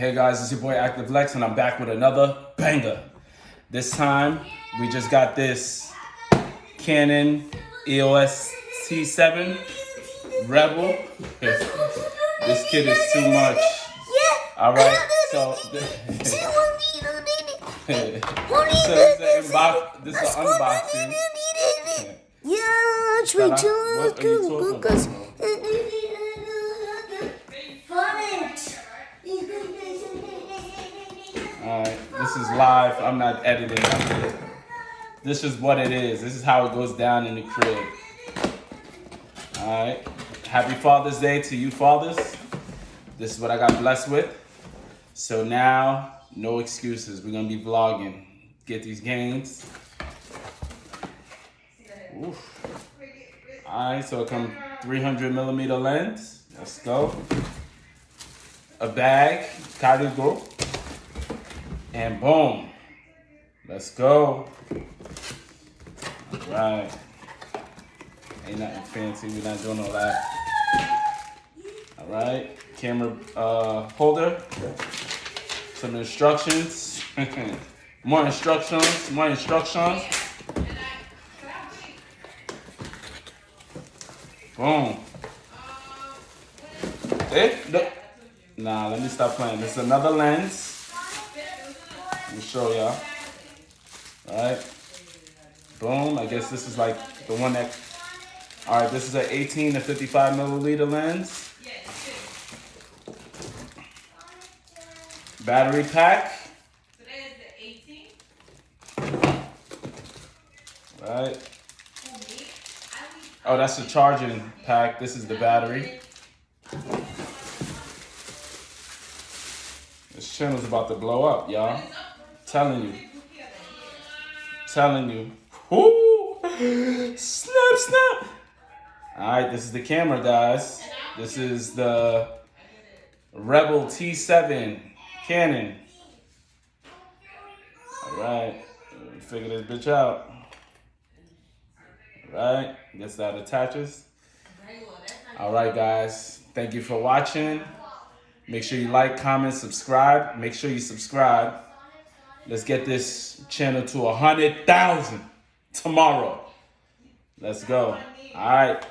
Hey guys, it's your boy Active Lex, and I'm back with another banger. This time, we just got this Canon EOS T7 Rebel. This kid is too much. All right, so this is an unboxing. Yeah, try to What Alright, this is live. I'm not editing nothing. This is what it is. This is how it goes down in the crib. Alright. Happy Father's Day to you fathers. This is what I got blessed with. So now, no excuses. We're gonna be vlogging. Get these gains. Oof. Alright, so it comes 300mm lens. Let's go. A bag, cargo. And boom. Let's go. Alright. Ain't nothing fancy. We're not doing all that. Alright. Camera holder. Some instructions. More instructions. More instructions. Boom. Nah, let me stop playing. This is another lens. Let me show y'all. Alright. Boom. I guess this is like the one that... Alright, this is an 18 to 55mm lens. Battery pack. Today is the 18th. Right. Oh, that's the charging pack. This is the battery. This channel's about to blow up, y'all. Telling you. Ooh. Snap, snap. Alright, this is the camera, guys. This is the Rebel T7 Canon. Alright, figure this bitch out. Alright, guess that attaches. Alright, guys. Thank you for watching. Make sure you like, comment, subscribe. Make sure you subscribe. Let's get this channel to 100,000 tomorrow. Let's go. All right.